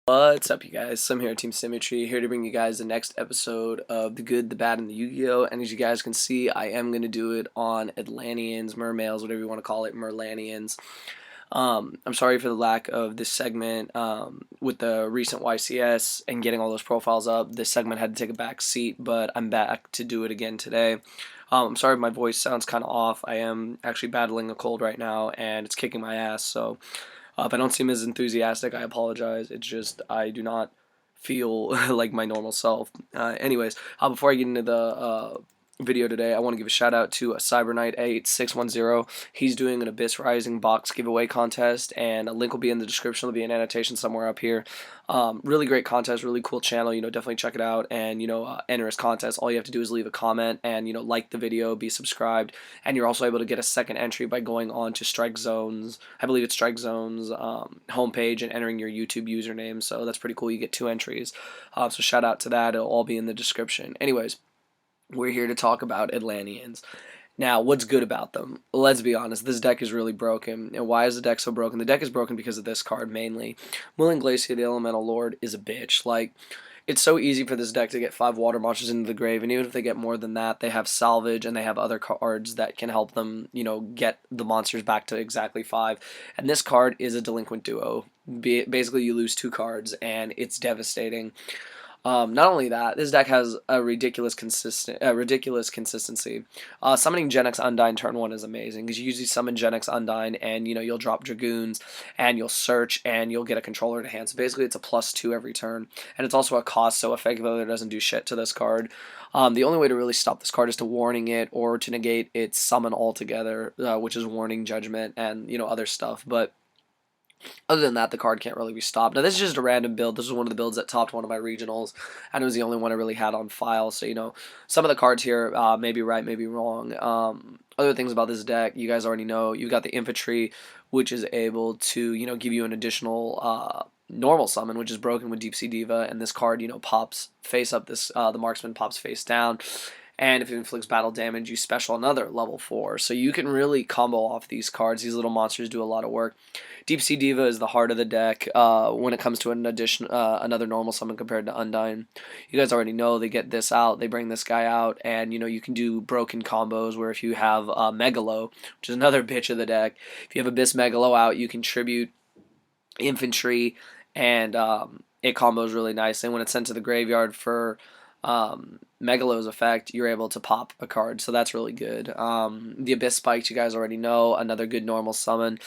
What's up, you guys? Slim here at Team Symmetry, here to bring you guys the next episode of The Good, the Bad, and the Yu-Gi-Oh! And as you guys can see, I am going to do it on Atlanteans, Mermails, whatever you want to call it, Merlanians. I'm sorry for the lack of this segment with the recent YCS and getting all those profiles up. This segment had to take a back seat, but I'm back to do it again today. I'm sorry if my voice sounds kind of off. I am actually battling a cold right now, and it's kicking my ass, so if I don't seem as enthusiastic, I apologize. It's just I do not feel like my normal self. Anyways, before I get into the video today, I want to give a shout out to Cyberknight8610. He's doing an Abyss Rising box giveaway contest, and a link will be in the description. There'll be an annotation somewhere up here. Really great contest, really cool channel. Definitely check it out, and enter his contest. All you have to do is leave a comment and like the video, be subscribed, and you're also able to get a second entry by going on to Strike Zone's, I believe it's Strike Zone's homepage, and entering your YouTube username. So that's pretty cool. You get 2 entries. So shout out to that. It'll all be in the description. Anyways, we're here to talk about Atlanteans. Now, what's good about them? Let's be honest, this deck is really broken. And why is the deck so broken? The deck is broken because of this card, mainly. Glacier, the Elemental Lord, is a bitch. Like, it's so easy for this deck to get 5 water monsters into the grave, and even if they get more than that, they have salvage, and they have other cards that can help them, get the monsters back to exactly 5. And this card is a delinquent duo. Basically, you lose 2 cards, and it's devastating. Not only that, this deck has a ridiculous consistency. Summoning Gen X Undyne turn 1 is amazing, because you usually summon Gen X Undyne, and you'll drop Dragoons, and you'll search, and you'll get a controller to hand. So basically, it's a +2 every turn, and it's also a cost, so effectively it doesn't do shit to this card. The only way to really stop this card is to warning it, or to negate its summon altogether, which is warning, judgment, and other stuff. But other than that, the card can't really be stopped. Now, this is just a random build. This is one of the builds that topped one of my regionals, and it was the only one I really had on file. So, some of the cards here may be right, may be wrong. Other things about this deck, you guys already know. You've got the Infantry, which is able to, give you an additional normal summon, which is broken with Deep Sea Diva, and this card, pops face up. The Marksman pops face down. And if it inflicts battle damage, you special another level 4. So you can really combo off these cards. These little monsters do a lot of work. Deep Sea Diva is the heart of the deck when it comes to another normal summon compared to Undyne. You guys already know they get this out, they bring this guy out, and you can do broken combos where if you have Megalo, which is another bitch of the deck, if you have Abyss Megalo out, you can tribute Infantry, and it combos really nicely. And when it's sent to the graveyard for Megalo's effect, you're able to pop a card, so that's really good. The Abyss Spikes, you guys already know, another good normal summon.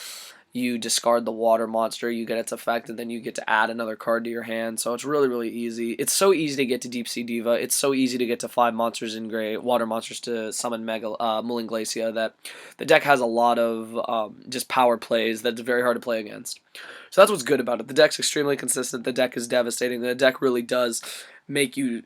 You discard the water monster, you get its effect, and then you get to add another card to your hand, so it's really, really easy. It's so easy to get to Deep Sea Diva. It's so easy to get to 5 monsters in grave, water monsters to summon Glacier, that the deck has a lot of just power plays that's very hard to play against. So that's what's good about it. The deck's extremely consistent. The deck is devastating. The deck really does make you,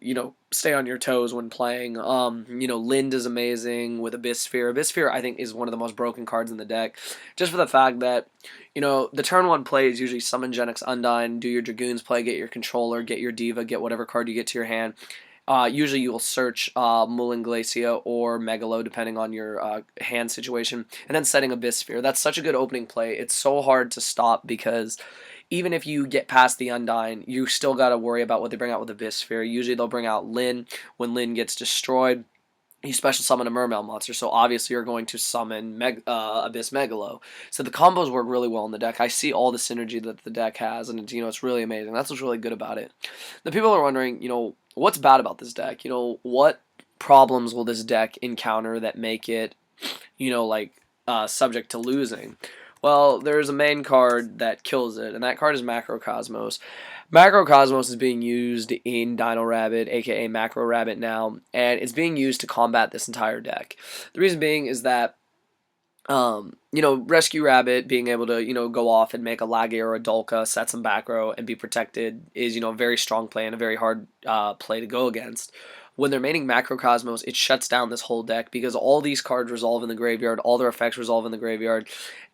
stay on your toes when playing. Lind is amazing with Abyss Sphere. Abyss Sphere, I think, is one of the most broken cards in the deck, just for the fact that, the turn 1 play is usually summon Gen X Undyne, do your Dragoons play, get your controller, get your Diva, get whatever card you get to your hand. Usually you will search Glacier or Megalo, depending on your hand situation, and then setting Abyss Sphere. That's such a good opening play. It's so hard to stop, because even if you get past the Undyne, you still got to worry about what they bring out with Abyss Sphere. Usually they'll bring out Lin. When Lin gets destroyed, you special summon a Mermail monster, so obviously you're going to summon Abyss Megalo. So the combos work really well in the deck. I see all the synergy that the deck has, and it's really amazing. That's what's really good about it. The people are wondering, what's bad about this deck? What problems will this deck encounter that make it, subject to losing? Well, there's a main card that kills it, and that card is Macrocosmos. Macrocosmos is being used in Dino Rabbit, aka Macro Rabbit now, and it's being used to combat this entire deck. The reason being is that, Rescue Rabbit being able to, go off and make a Laggy or a Dolka, set some back row, and be protected is, a very strong play and a very hard play to go against. When they're maining Macrocosmos, it shuts down this whole deck, because all these cards resolve in the graveyard, all their effects resolve in the graveyard,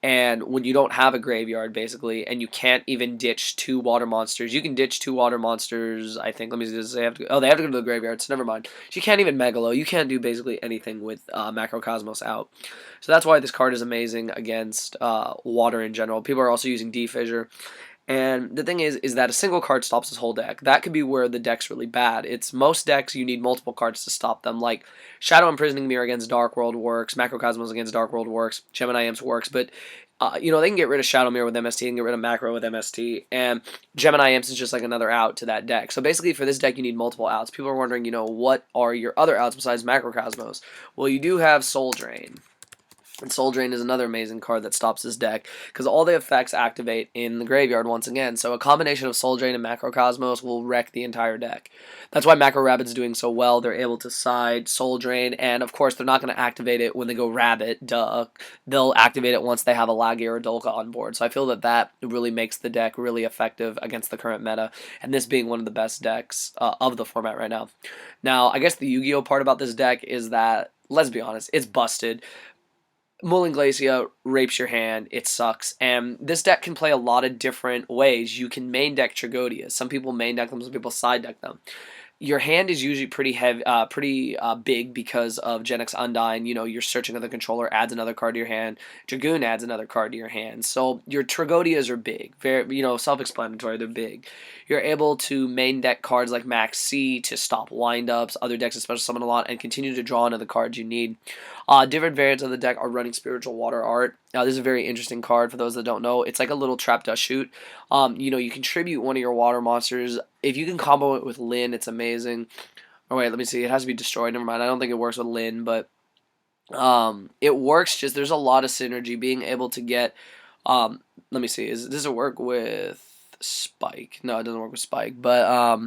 and when you don't have a graveyard, basically, and you can't even ditch 2 water monsters, you can ditch 2 water monsters, I think, let me just say, they have to go to the graveyard, so never mind. So you can't even Megalo, you can't do basically anything with Macrocosmos out. So that's why this card is amazing against water in general. People are also using D-Fissure, And the thing is that a single card stops his whole deck. That could be where the deck's really bad. It's most decks you need multiple cards to stop them. Like Shadow Imprisoning Mirror against Dark World works, Macrocosmos against Dark World works, Gemini Imps works, but they can get rid of Shadow Mirror with MST and get rid of Macro with MST, and Gemini Imps is just like another out to that deck. So basically for this deck you need multiple outs. People are wondering, what are your other outs besides Macrocosmos? Well, you do have Soul Drain. And Soul Drain is another amazing card that stops this deck because all the effects activate in the graveyard once again. So a combination of Soul Drain and Macrocosmos will wreck the entire deck. That's why Macro Rabbit's doing so well. They're able to side Soul Drain, and of course they're not going to activate it when they go Rabbit, duh. They'll activate it once they have a Lagi or a Dolka on board. So I feel that really makes the deck really effective against the current meta, and this being one of the best decks of the format right now. Now, I guess the Yu-Gi-Oh part about this deck is that, let's be honest, it's busted. Mulling Glacia rapes your hand, it sucks, and this deck can play a lot of different ways. You can main deck Trigodias. Some people main deck them, some people side deck them. Your hand is usually pretty heavy, pretty big because of Genex Undyne. You're searching on the controller, adds another card to your hand. Dragoon adds another card to your hand. So your Trigodias are big, very self-explanatory. They're big. You're able to main deck cards like Max C to stop windups. Other decks, especially summon a lot, and continue to draw into the cards you need. Different variants of the deck are running Spiritual Water Art. Now, this is a very interesting card for those that don't know. It's like a little trap dust shoot. You contribute one of your water monsters. If you can combo it with Lyn, it's amazing. Oh, wait, let me see. It has to be destroyed. Never mind. I don't think it works with Lyn, but it works. Just there's a lot of synergy. Being able to get, let me see. Does it work with Spike? No, it doesn't work with Spike. But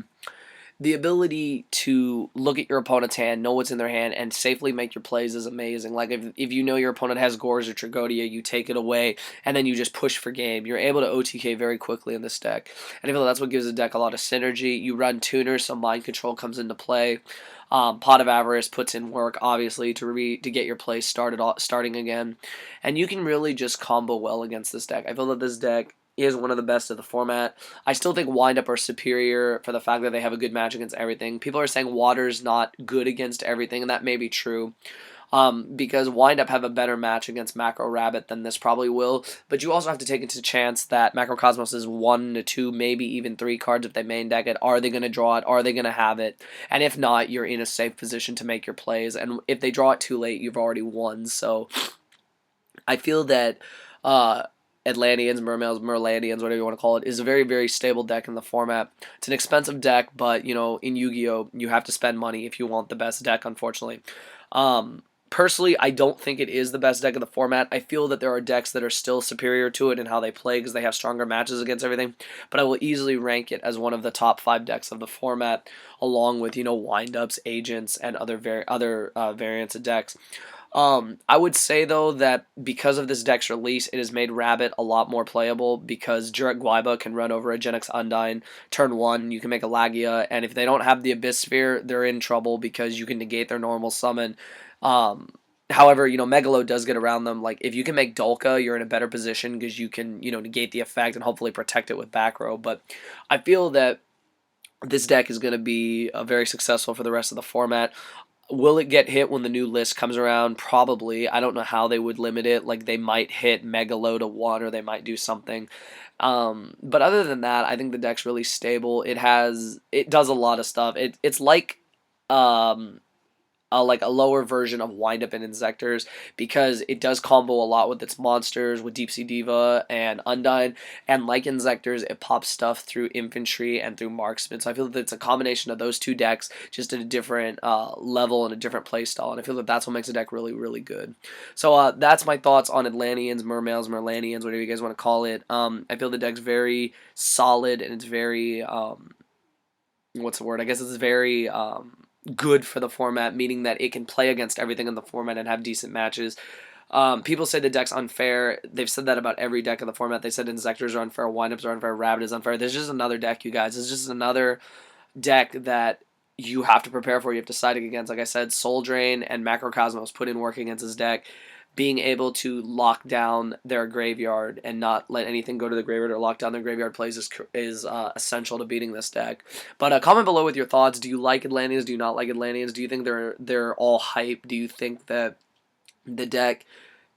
the ability to look at your opponent's hand, know what's in their hand, and safely make your plays is amazing. Like if you know your opponent has Gores or Trigodia, you take it away, and then you just push for game. You're able to OTK very quickly in this deck. And I feel that's what gives the deck a lot of synergy. You run tuners, so Mind Control comes into play. Pot of Avarice puts in work, obviously, to get your play starting again. And you can really just combo well against this deck. I feel that this deck is one of the best of the format. I still think Windup are superior for the fact that they have a good match against everything. People are saying Water's not good against everything, and that may be true. Because Windup have a better match against Macro Rabbit than this probably will, but you also have to take into chance that Macrocosmos is 1 to 2, maybe even 3 cards if they main deck it. Are they going to draw it? Are they going to have it? And if not, you're in a safe position to make your plays, and if they draw it too late, you've already won. So I feel that Atlanteans, Mermails, Merlandians, whatever you want to call it, is a very, very stable deck in the format. It's an expensive deck, but, in Yu-Gi-Oh, you have to spend money if you want the best deck, unfortunately. Personally, I don't think it is the best deck of the format. I feel that there are decks that are still superior to it in how they play because they have stronger matches against everything, but I will easily rank it as one of the top 5 decks of the format, along with, Windups, Agents, and other variants of decks. I would say, though, that because of this deck's release, it has made Rabbit a lot more playable because Jurek Guaiba can run over a Genex Undyne turn 1, you can make a Lagia, and if they don't have the Abyss Sphere, they're in trouble because you can negate their normal summon. However, Megalo does get around them. Like, if you can make Dolka, you're in a better position because you can, negate the effect and hopefully protect it with back row. But I feel that this deck is going to be very successful for the rest of the format. Will it get hit when the new list comes around? Probably. I don't know how they would limit it. Like, they might hit Megalo to 1 or they might do something. But other than that, I think the deck's really stable. It does a lot of stuff. It's like a lower version of Windup and Insectors because it does combo a lot with its monsters, with Deep Sea Diva and Undyne, and like Insectors, it pops stuff through Infantry and through Marksman. So I feel that it's a combination of those two decks, just at a different level and a different playstyle, and I feel that that's what makes the deck really, really good. So that's my thoughts on Atlanteans, Mermails, Merlandians, whatever you guys want to call it. I feel the deck's very solid, and it's very, what's the word? I guess it's very good for the format, meaning that it can play against everything in the format and have decent matches. People say the deck's unfair. They've said that about every deck in the format. They said Insectors are unfair, Windups are unfair, Rabbit is unfair. There's just another deck, you guys. It's just another deck that you have to prepare for. You have to side against. Like I said, Soul Drain and Macrocosmos put in work against this deck. Being able to lock down their graveyard and not let anything go to the graveyard or lock down their graveyard plays is essential to beating this deck. But comment below with your thoughts. Do you like Atlanteans? Do you not like Atlanteans? Do you think they're all hype? Do you think that the deck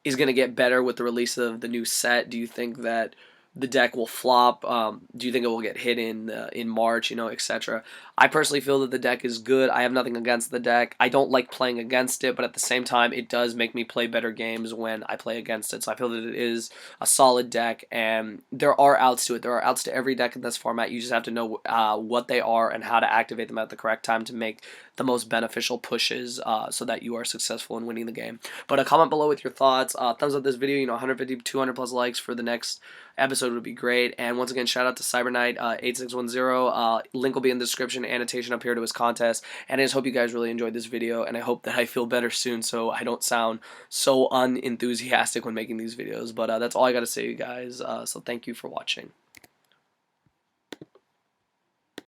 is going to get better with the release of the new set? Do you think that the deck will flop? Do you think it will get hit in March, etc.? I personally feel that the deck is good. I have nothing against the deck. I don't like playing against it, but at the same time, it does make me play better games when I play against it. So I feel that it is a solid deck, and there are outs to it. There are outs to every deck in this format. You just have to know what they are and how to activate them at the correct time to make the most beneficial pushes so that you are successful in winning the game. But comment below with your thoughts. Thumbs up this video. 150, 200 plus likes for the next episode would be great. And once again, shout out to CyberKnight8610. Link will be in the description, annotation up here to his contest. And I just hope you guys really enjoyed this video, and I hope that I feel better soon so I don't sound so unenthusiastic when making these videos. But that's all I got to say, you guys. So thank you for watching.